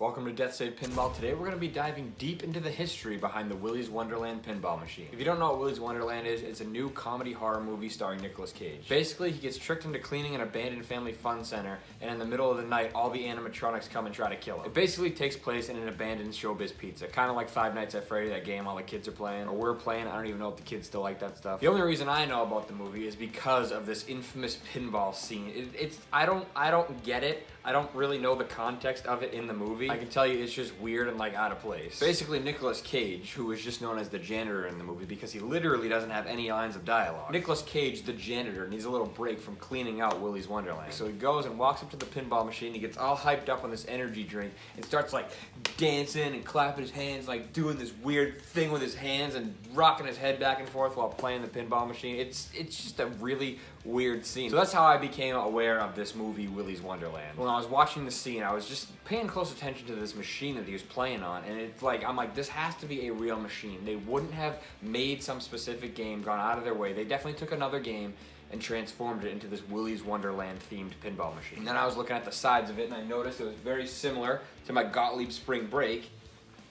Welcome to Death Save Pinball. Today we're going to be diving deep into the history behind the Willy's Wonderland pinball machine. If you don't know what Willy's Wonderland is, it's a new comedy horror movie starring Nicolas Cage. Basically, he gets tricked into cleaning an abandoned family fun center, and in the middle of the night, all the animatronics come and try to kill him. It basically takes place in an abandoned Showbiz Pizza, kind of like Five Nights at Freddy, that game all the kids are playing, or we're playing. I don't even know if the kids still like that stuff. The only reason I know about the movie is because of this infamous pinball scene. I don't get it. I don't really know the context of it in the movie. I can tell you it's just weird and like out of place. Basically, Nicolas Cage, who is just known as the janitor in the movie because he literally doesn't have any lines of dialogue. Nicolas Cage, the janitor, needs a little break from cleaning out Willy's Wonderland. So he goes and walks up to the pinball machine, he gets all hyped up on this energy drink and starts like dancing and clapping his hands, like doing this weird thing with his hands and rocking his head back and forth while playing the pinball machine. It's just a really weird scene. So that's how I became aware of this movie, Willy's Wonderland. When I was watching the scene, I was just paying close attention to this machine that he was playing on, and it's like, I'm like, this has to be a real machine. They wouldn't have made some specific game, gone out of their way. They definitely took another game and transformed it into this Willy's Wonderland themed pinball machine. And then I was looking at the sides of it, and I noticed it was very similar to my Gottlieb Spring Break.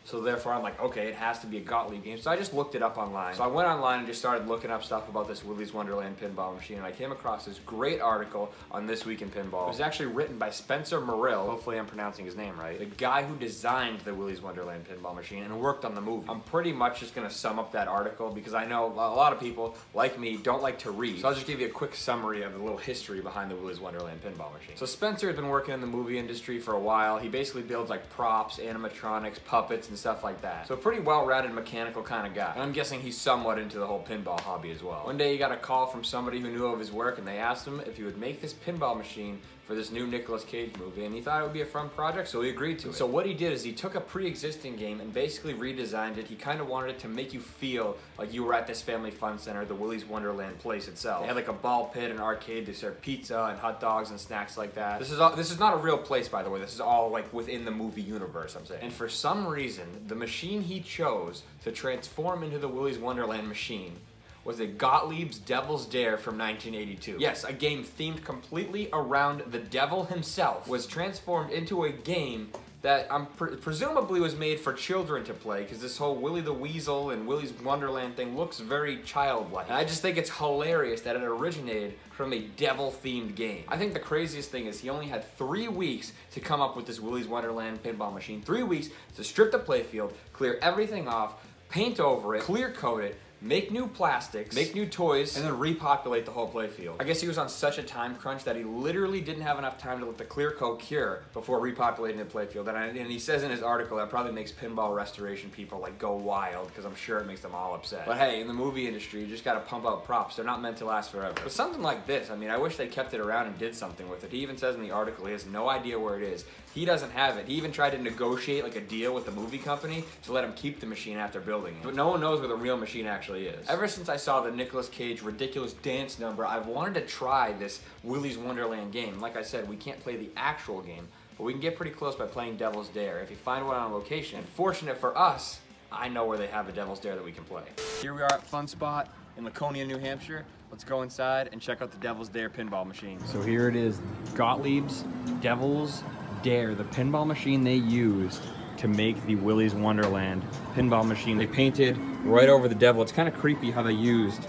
So therefore, I'm like, okay, it has to be a Gottlieb game. So I just looked it up online. So I went online and just started looking up stuff about this Willy's Wonderland pinball machine, and I came across this great article on This Week in Pinball. It was actually written by Spencer Morrill, hopefully I'm pronouncing his name right, the guy who designed the Willy's Wonderland pinball machine and worked on the movie. I'm pretty much just gonna sum up that article because I know a lot of people, like me, don't like to read. So I'll just give you a quick summary of the little history behind the Willy's Wonderland pinball machine. So Spencer has been working in the movie industry for a while. He basically builds like props, animatronics, puppets, and stuff like that. So a pretty well-rounded mechanical kind of guy. And I'm guessing he's somewhat into the whole pinball hobby as well. One day he got a call from somebody who knew of his work, and they asked him if he would make this pinball machine for this new Nicolas Cage movie, and he thought it would be a fun project, so he agreed to it. So what he did is he took a pre-existing game and basically redesigned it. He kind of wanted it to make you feel like you were at this family fun center, the Willy's Wonderland place itself. They had like a ball pit, an arcade, they served pizza and hot dogs and snacks like that. This is not a real place, by the way. This is all like within the movie universe, I'm saying. And for some reason, the machine he chose to transform into the Willy's Wonderland machine was a Gottlieb's Devil's Dare from 1982. Yes, a game themed completely around the devil himself was transformed into a game that presumably was made for children to play, because this whole Willy the Weasel and Willy's Wonderland thing looks very childlike. And I just think it's hilarious that it originated from a devil-themed game. I think the craziest thing is he only had 3 weeks to come up with this Willy's Wonderland pinball machine. 3 weeks to strip the playfield, clear everything off, paint over it, clear coat it, make new plastics, make new toys, and then repopulate the whole playfield. I guess he was on such a time crunch that he literally didn't have enough time to let the clear coat cure before repopulating the playfield. And he says in his article that probably makes pinball restoration people like go wild, because I'm sure it makes them all upset. But hey, in the movie industry, you just gotta pump out props. They're not meant to last forever. But something like this, I mean, I wish they kept it around and did something with it. He even says in the article he has no idea where it is. He doesn't have it. He even tried to negotiate like a deal with the movie company to let him keep the machine after building it. But no one knows where the real machine actually is. Ever since I saw the Nicolas Cage ridiculous dance number, I've wanted to try this Willy's Wonderland game. Like I said, we can't play the actual game, but we can get pretty close by playing Devil's Dare if you find one on location. And fortunate for us, I know where they have a Devil's Dare that we can play. Here we are at Fun Spot in Laconia, New Hampshire. Let's go inside and check out the Devil's Dare pinball machine. So here it is, Gottlieb's Devil's Dare, the pinball machine they used to make the Willy's Wonderland pinball machine. They painted right over the devil. It's kind of creepy how they used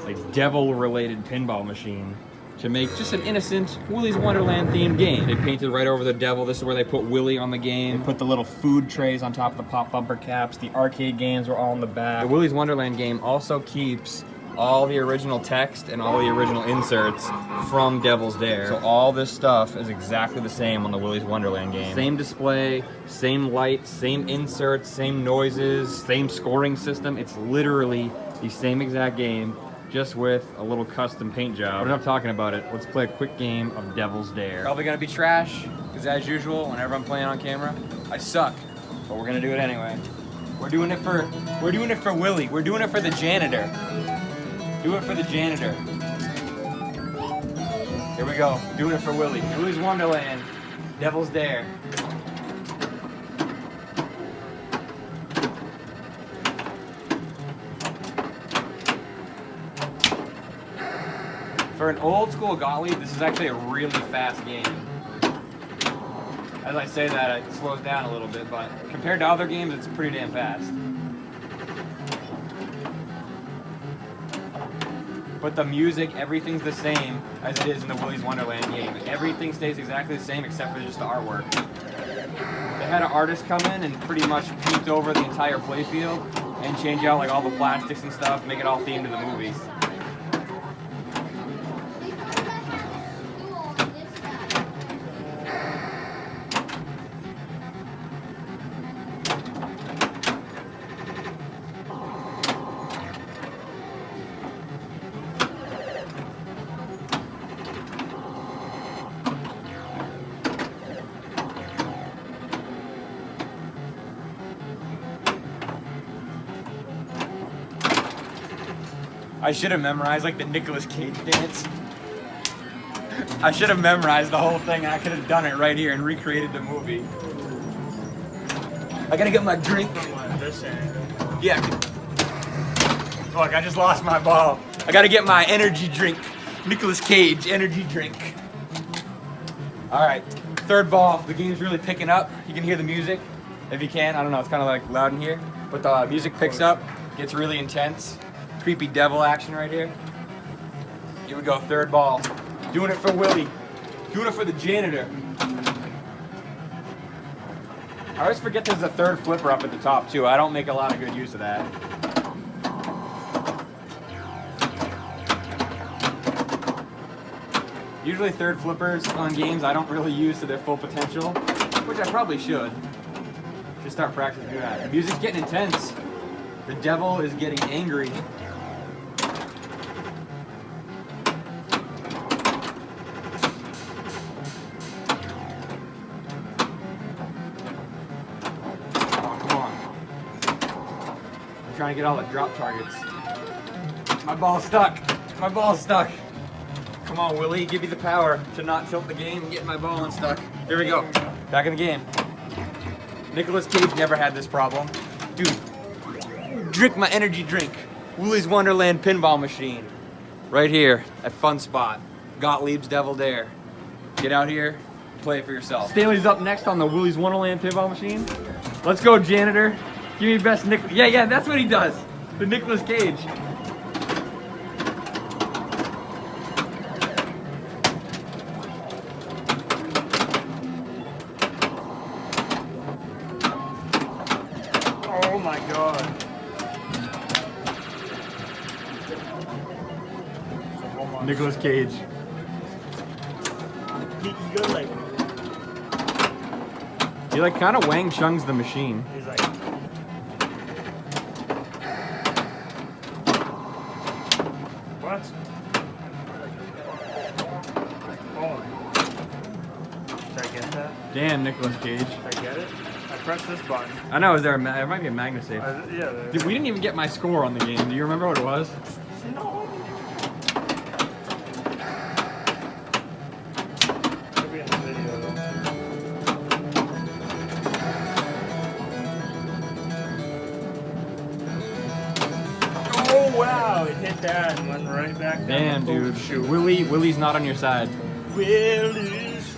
a devil-related pinball machine to make just an innocent Willy's Wonderland themed game. They painted right over the devil. This is where they put Willy on the game. They put the little food trays on top of the pop bumper caps. The arcade games were all in the back. The Willy's Wonderland game also keeps all the original text and all the original inserts from Devil's Dare. So all this stuff is exactly the same on the Willy's Wonderland game. Same display, same lights, same inserts, same noises, same scoring system. It's literally the same exact game, just with a little custom paint job. But enough talking about it. Let's play a quick game of Devil's Dare. Probably gonna be trash, because as usual, whenever I'm playing on camera, I suck. But we're gonna do it anyway. We're doing it for Willy. We're doing it for the janitor. Do it for the janitor. Here we go. Doing it for Willy. Willy's Wonderland. Devil's Dare. For an old school Gottlieb, this is actually a really fast game. As I say that, it slows down a little bit, but compared to other games, it's pretty damn fast. But the music, everything's the same as it is in the Willy's Wonderland game. Everything stays exactly the same except for just the artwork. They had an artist come in and pretty much paint over the entire playfield and change out like all the plastics and stuff, make it all themed to the movie. I should have memorized like the Nicolas Cage dance. I should have memorized the whole thing. I could have done it right here and recreated the movie. I gotta get my drink. Yeah. Look, I just lost my ball. I gotta get my energy drink. Nicolas Cage energy drink. All right, third ball. The game's really picking up. You can hear the music. If you can, I don't know, it's kind of like loud in here. But the music picks up, gets really intense. Creepy devil action right here. Here we go, third ball. Doing it for Willy. Doing it for the janitor. I always forget there's a third flipper up at the top too. I don't make a lot of good use of that. Usually third flippers on games I don't really use to their full potential, which I probably should. Just start practicing doing that. The music's getting intense. The devil is getting angry. Trying to get all the drop targets. My ball's stuck. My ball's stuck. Come on, Willy, give me the power to not tilt the game and get my ball unstuck. Here we go. Back in the game. Nicolas Cage never had this problem. Dude, drink my energy drink. Willy's Wonderland Pinball machine. Right here at Fun Spot. Gottlieb's Devil Dare. Get out here, play it for yourself. Staley's up next on the Willy's Wonderland Pinball machine. Let's go, janitor. Give me best Nick. Yeah, that's what he does. The Nicolas Cage. Oh my god. Nicolas Cage. He like kind of Wang Chung's the machine. He's like. What? Oh. Did I get that? Damn, Nicolas Cage. Did I get it? I pressed this button. I know, there might be a magnet safe. Yeah. Dude, we didn't even get my score on the game. Do you remember what it was? No. Could be in the video though. Oh wow, it hit that and went right back down. Damn, the dude. chute. Willy's not on your side. Willy's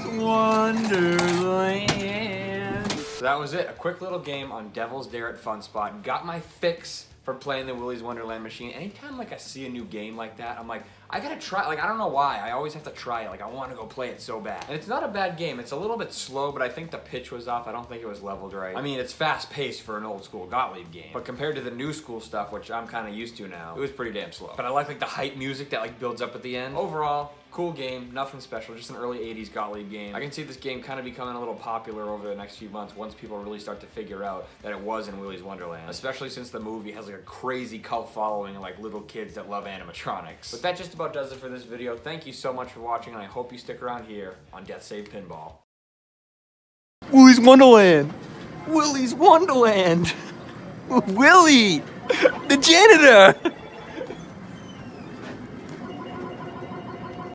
Wonderland. So that was it. A quick little game on Devil's Dare at Fun Spot. Got my fix for playing the Willy's Wonderland machine. Anytime like I see a new game like that, I'm like, I gotta try. Like, I don't know why. I always have to try it. Like, I want to go play it so bad. And it's not a bad game. It's a little bit slow, but I think the pitch was off. I don't think it was leveled right. I mean, it's fast paced for an old school Gottlieb game. But compared to the new school stuff, which I'm kind of used to now, it was pretty damn slow. But I like the hype music that like builds up at the end. Overall, cool game, nothing special, just an early 80s Gottlieb game. I can see this game kind of becoming a little popular over the next few months once people really start to figure out that it was in Willy's Wonderland. Especially since the movie has like a crazy cult following of like little kids that love animatronics. But that just about does it for this video. Thank you so much for watching, and I hope you stick around here on Death Save Pinball. Willy's Wonderland! Willy's Wonderland! Willy! The janitor!